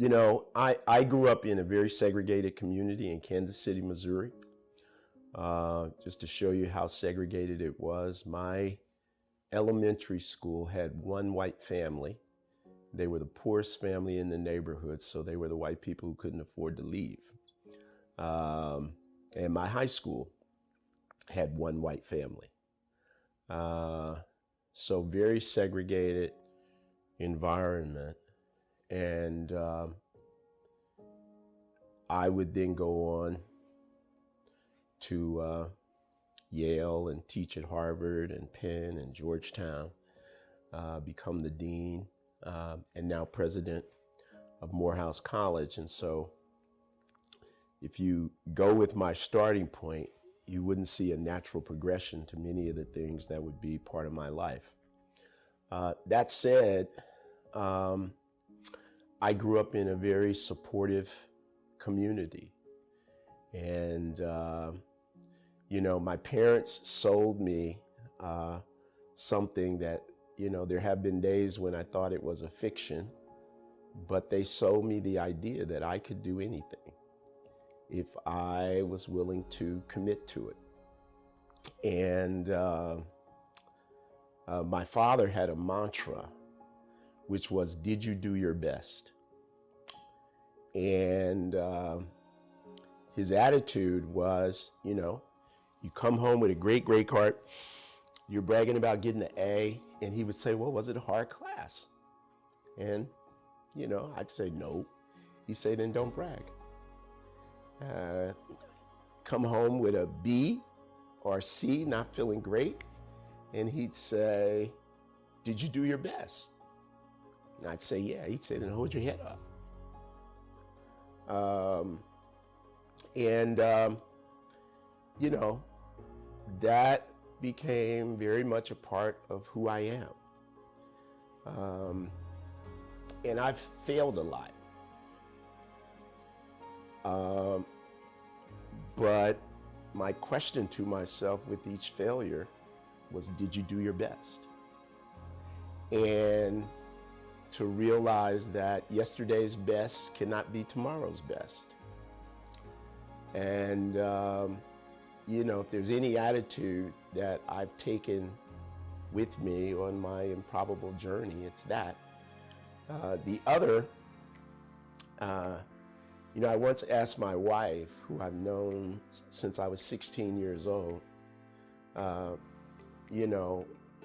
I grew up in a very segregated community in Kansas City, Missouri. Just to show you how segregated it was, my elementary school had one white family. They were the poorest family in the neighborhood, so they were the white people who couldn't afford to leave. And my high school had one white family. So very segregated environment. And I would then go on to Yale and teach at Harvard and Penn and Georgetown, become the dean, and now president of Morehouse College. And so if you go with my starting point, you wouldn't see a natural progression to many of the things that would be part of my life. That said, I grew up in a very supportive community. And, my parents sold me something that, there have been days when I thought it was a fiction, but they sold me the idea that I could do anything if I was willing to commit to it. And my father had a mantra, which was, "Did you do your best?" And his attitude was, you come home with a great card, you're bragging about getting an A, and he would say, "Well, was it a hard class?" And, I'd say no. He'd say, "Then don't brag." Come home with a B or a C, not feeling great, and he'd say, "Did you do your best?" And I'd say, "Yeah." He'd say, "Then hold your head up." That became very much a part of who I am. And I've failed a lot. But my question to myself with each failure was, did you do your best? And to realize that yesterday's best cannot be tomorrow's best. And, if there's any attitude that I've taken with me on my improbable journey, it's that. The other, I once asked my wife, who I've known since I was 16 years old,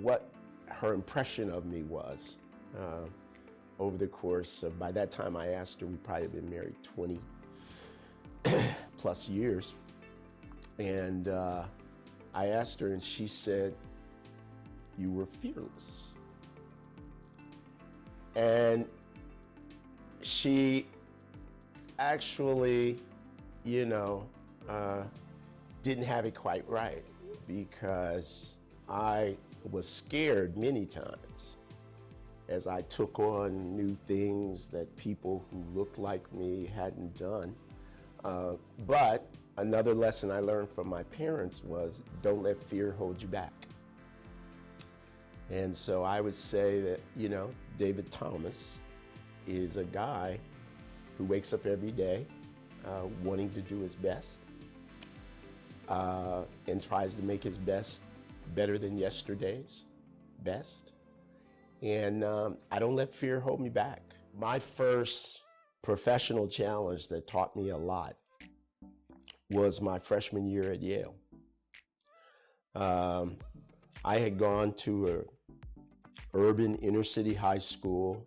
what her impression of me was over the course of, by that time I asked her, we'd probably been married 20 plus years. And I asked her, and she said, "You were fearless." And she actually, didn't have it quite right, because I was scared many times as I took on new things that people who looked like me hadn't done. But another lesson I learned from my parents was, don't let fear hold you back. And so I would say that, David Thomas is a guy who wakes up every day wanting to do his best and tries to make his best better than yesterday's best. And I don't let fear hold me back. My first professional challenge that taught me a lot was my freshman year at Yale. I had gone to an urban inner city high school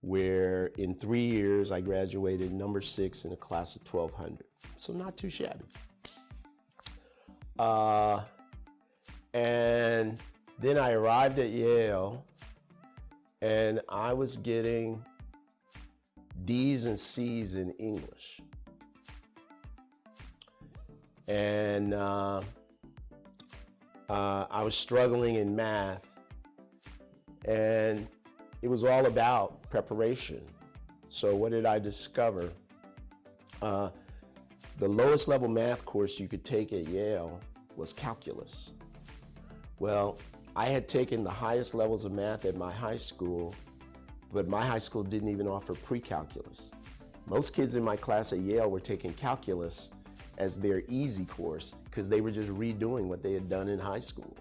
where in 3 years I graduated number 6 in a class of 1,200. So not too shabby. And then I arrived at Yale and I was getting D's and C's in English. And I was struggling in math, and it was all about preparation. So what did I discover? The lowest level math course you could take at Yale was calculus. Well, I had taken the highest levels of math at my high school, but my high school didn't even offer pre-calculus. Most kids in my class at Yale were taking calculus as their easy course because they were just redoing what they had done in high school.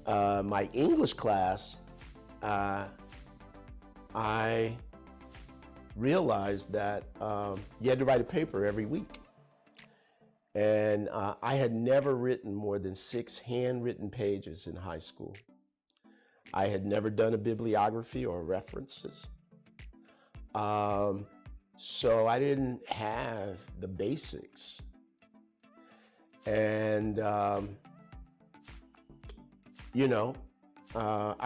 My English class, I realized that you had to write a paper every week. And I had never written more than 6 handwritten pages in high school. I had never done a bibliography or references. So I didn't have the basics. And, I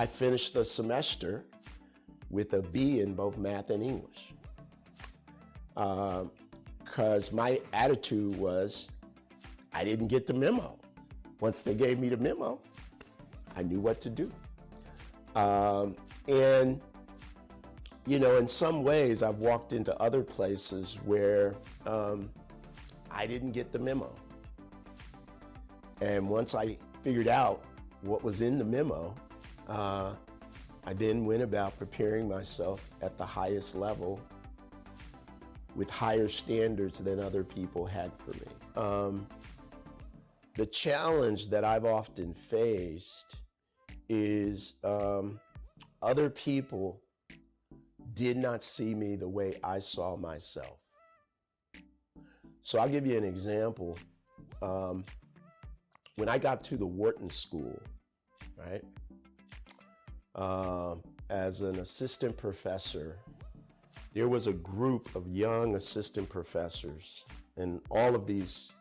finished the semester with a B in both math and English. Because my attitude was, I didn't get the memo. Once they gave me the memo, I knew what to do. And, in some ways, I've walked into other places where I didn't get the memo. And once I figured out what was in the memo, I then went about preparing myself at the highest level with higher standards than other people had for me. The challenge that I've often faced is other people did not see me the way I saw myself. So I'll give you an example. When I got to the Wharton School, right, as an assistant professor, there was a group of young assistant professors, and all of these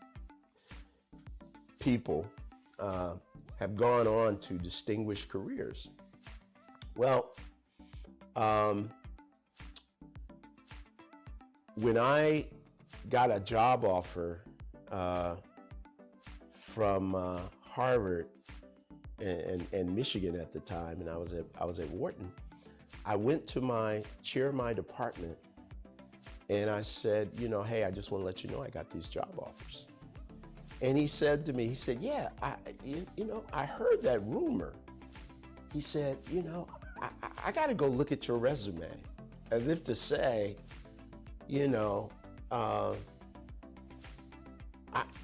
people have gone on to distinguished careers. Well, when I got a job offer from Harvard and Michigan at the time, and I was at Wharton, I went to my chair of my department and I said, hey, I just want to let you know I got these job offers. And he said to me, yeah, I heard that rumor. He said, I got to go look at your resume, as if to say,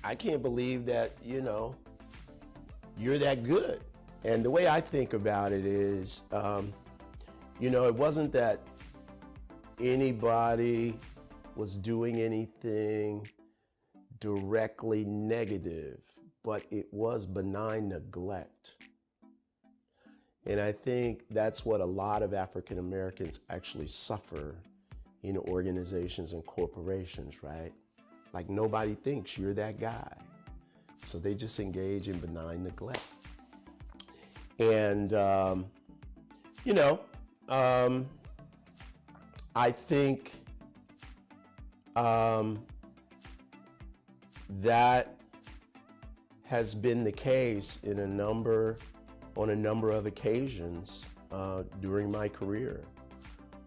I can't believe that, you're that good. And the way I think about it is, it wasn't that anybody was doing anything directly negative, but it was benign neglect. And I think that's what a lot of African Americans actually suffer in organizations and corporations, right? Like nobody thinks you're that guy. So they just engage in benign neglect. And, I think that has been the case on a number of occasions during my career.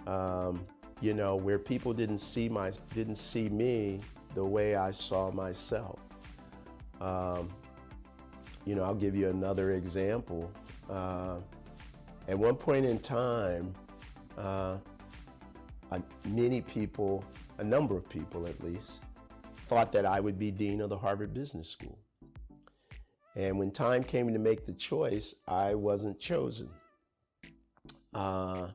Where people didn't see me the way I saw myself. I'll give you another example. At one point in time, a number of people at least, thought that I would be dean of the Harvard Business School. And when time came to make the choice, I wasn't chosen. And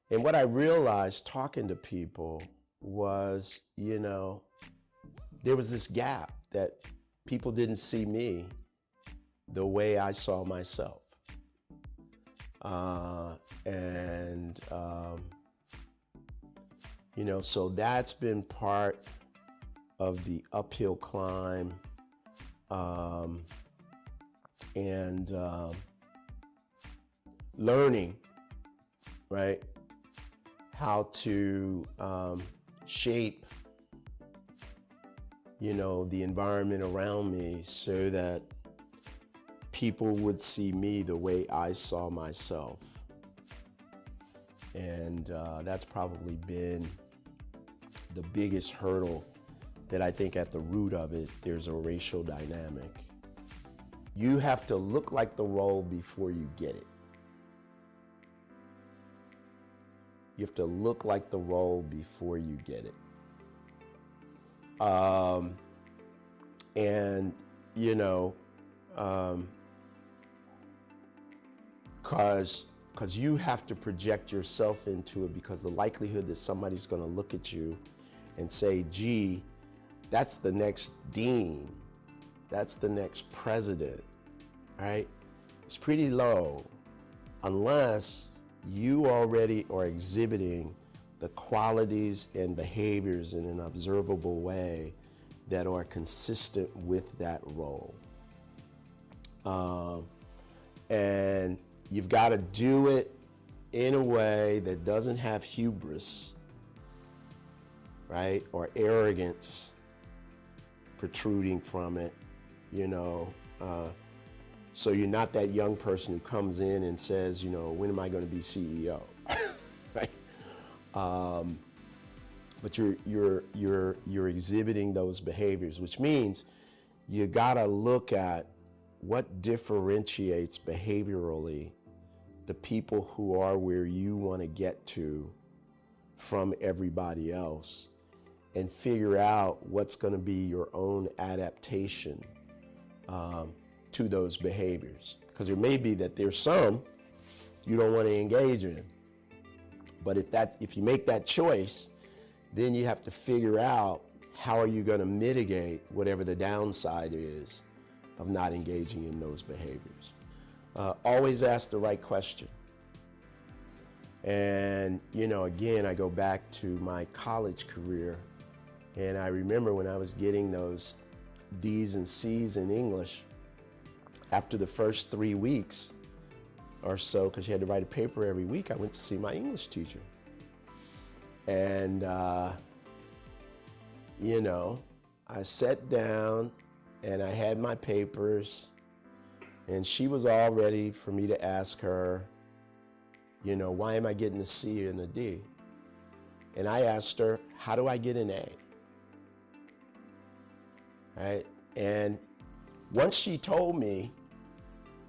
what I realized talking to people was, there was this gap that people didn't see me the way I saw myself. So that's been part of the uphill climb. Learning, right, how to shape, the environment around me so that people would see me the way I saw myself. And that's probably been the biggest hurdle that I think at the root of it, there's a racial dynamic. You have to look like the role before you get it. You have to look like the role before you get it. And, you know, because you have to project yourself into it, because the likelihood that somebody's going to look at you and say, gee, that's the next dean, that's the next president, right? It's pretty low, unless you already are exhibiting the qualities and behaviors in an observable way that are consistent with that role. And you've got to do it in a way that doesn't have hubris, right? Or arrogance protruding from it, you know. So you're not that young person who comes in and says, you know, when am I going to be CEO? Right? But you're exhibiting those behaviors, which means you gotta look at what differentiates behaviorally the people who are where you want to get to from everybody else, and figure out what's going to be your own adaptation to those behaviors. Because there may be that there's some you don't want to engage in, but if you make that choice, then you have to figure out how are you going to mitigate whatever the downside is of not engaging in those behaviors. Always ask the right question. And, you know, again, I go back to my college career, and I remember when I was getting those D's and C's in English, after the first 3 weeks or so, because you had to write a paper every week, I went to see my English teacher. And, you know, I sat down and I had my papers, and she was all ready for me to ask her, you know, why am I getting a C and a D? And I asked her, how do I get an A? Right? And once she told me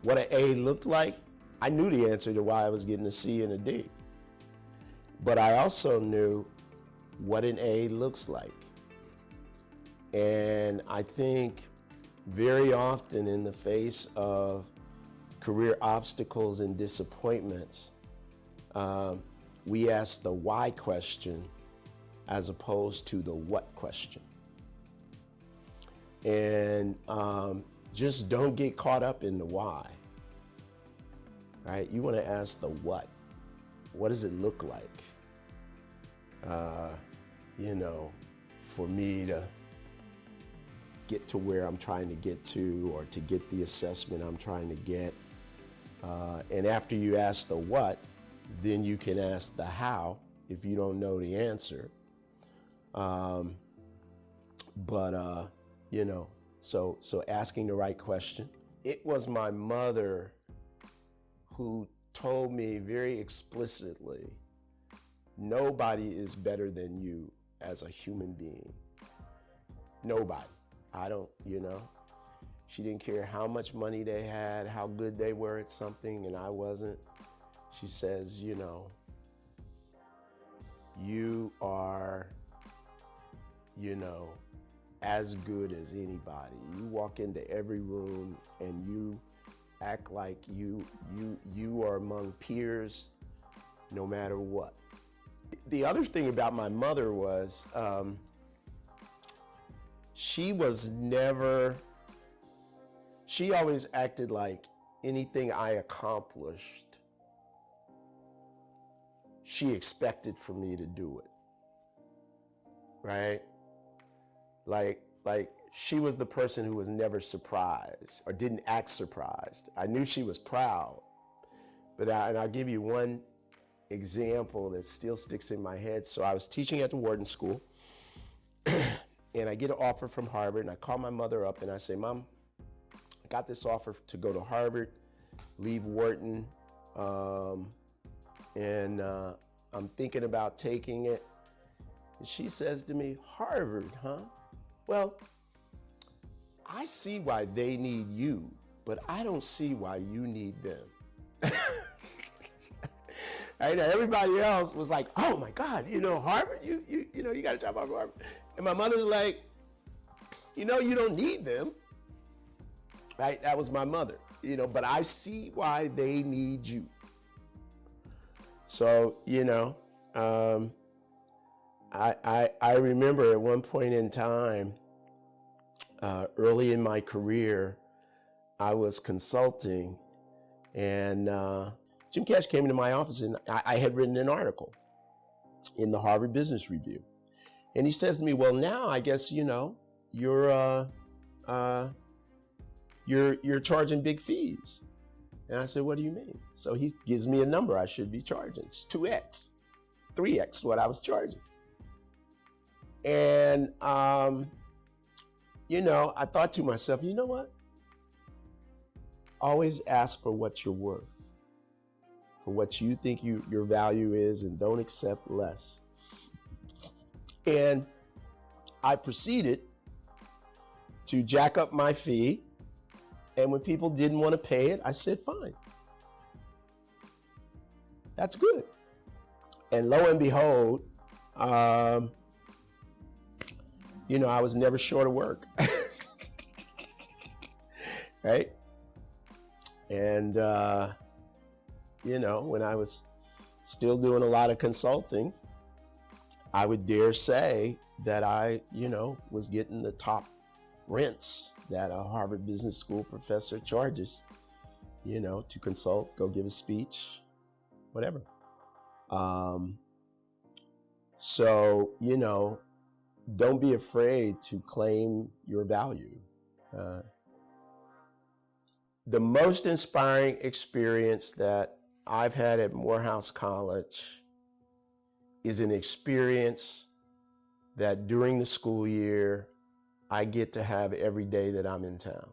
what an A looked like, I knew the answer to why I was getting a C and a D. But I also knew what an A looks like. And I think very often in the face of career obstacles and disappointments, we ask the why question as opposed to the what question. And just don't get caught up in the why, right? You want to ask the what. What does it look like? You know, for me to get to where I'm trying to get to, or to get the assessment I'm trying to get. And after you ask the what, then you can ask the how if you don't know the answer. You know, so asking the right question. It was my mother who told me very explicitly, nobody is better than you as a human being. Nobody. I don't, you know. She didn't care how much money they had, how good they were at something, and I wasn't. She says, you know, you are, you know, as good as anybody. You walk into every room and you act like you are among peers no matter what. The other thing about my mother was, she always acted like anything I accomplished, she expected for me to do it, right? Like she was the person who was never surprised or didn't act surprised. I knew she was proud, and I'll give you one example that still sticks in my head. So I was teaching at the Wharton School, and I get an offer from Harvard, and I call my mother up and I say, Mom, I got this offer to go to Harvard, leave Wharton, and I'm thinking about taking it. And she says to me, Harvard, huh? Well, I see why they need you, but I don't see why you need them. Right? And everybody else was like, oh my God, Harvard, you got a job at Harvard. And my mother was like, you don't need them. Right? That was my mother, but I see why they need you. So, I remember at one point in time, early in my career, I was consulting, and Jim Cash came into my office, and I had written an article in the Harvard Business Review. And he says to me, well, now I guess, you're charging big fees. And I said, what do you mean? So he gives me a number I should be charging. It's 2x, 3x what I was charging. And, I thought to myself, you know what? Always ask for what you're worth, for what you think your value is, and don't accept less. And I proceeded to jack up my fee. And when people didn't want to pay it, I said, fine. That's good. And lo and behold, I was never short of work. Right? And, when I was still doing a lot of consulting, I would dare say that I, was getting the top rents that a Harvard Business School professor charges, to consult, go give a speech, whatever. So, don't be afraid to claim your value. The most inspiring experience that I've had at Morehouse College is an experience that during the school year, I get to have every day that I'm in town.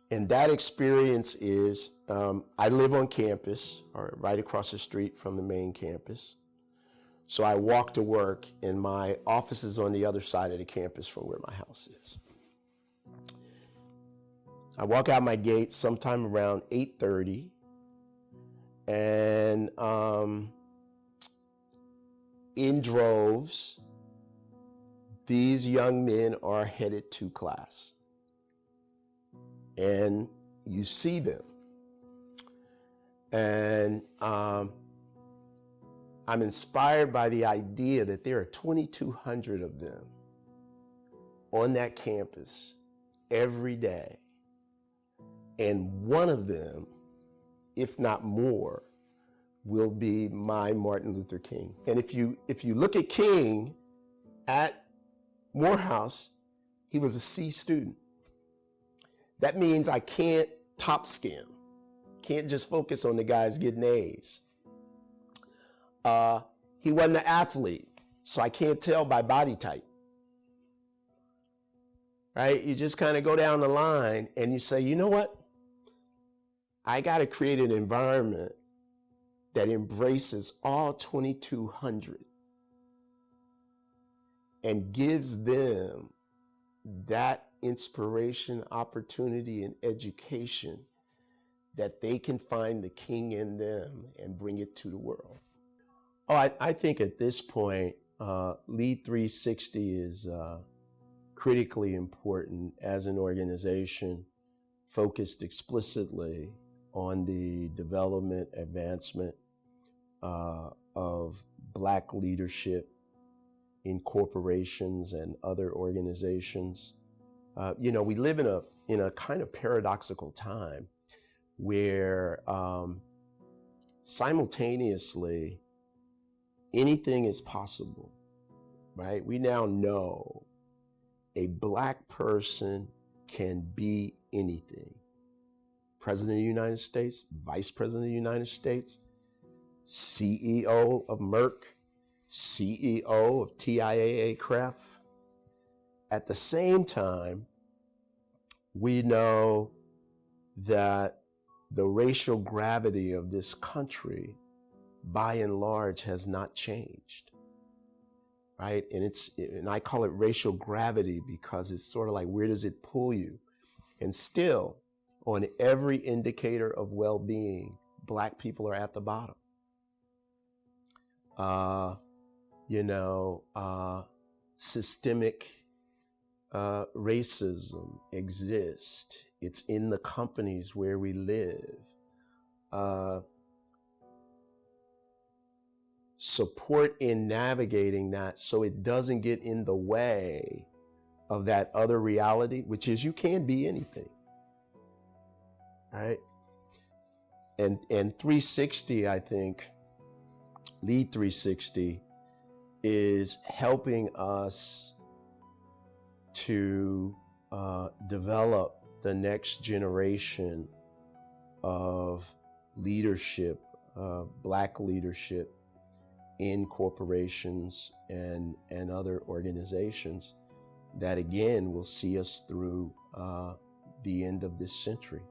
And that experience is, I live on campus, or right across the street from the main campus. So I walk to work, and my office is on the other side of the campus from where my house is. I walk out my gate sometime around 8:30, and in droves, these young men are headed to class. And you see them. And I'm inspired by the idea that there are 2,200 of them on that campus every day. And one of them, if not more, will be my Martin Luther King. And if you look at King at Morehouse, he was a C student. That means I can't top skim. Can't just focus on the guys getting A's. He wasn't an athlete, so I can't tell by body type. Right? You just kind of go down the line and you say, you know what? I got to create an environment that embraces all 2,200 and gives them that inspiration, opportunity, and education that they can find the king in them and bring it to the world. Oh, I think at this point, Lead 360 is critically important as an organization focused explicitly on the development, advancement of Black leadership in corporations and other organizations. We live in a kind of paradoxical time where simultaneously anything is possible, right? We now know a Black person can be anything. President of the United States, Vice President of the United States, CEO of Merck, CEO of TIAA Craft. At the same time, we know that the racial gravity of this country, by and large, has not changed, right? And I call it racial gravity because it's sort of like, where does it pull you? And still, On every indicator of well-being, Black people are at the bottom. Systemic racism exists. It's in the companies where we live. Support in navigating that so it doesn't get in the way of that other reality, which is you can be anything, right? And 360, I think, Lead 360 is helping us to develop the next generation of leadership, Black leadership in corporations and other organizations that, again, will see us through the end of this century.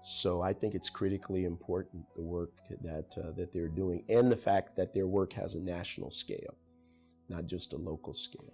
So I think it's critically important, the work that they're doing, and the fact that their work has a national scale, not just a local scale.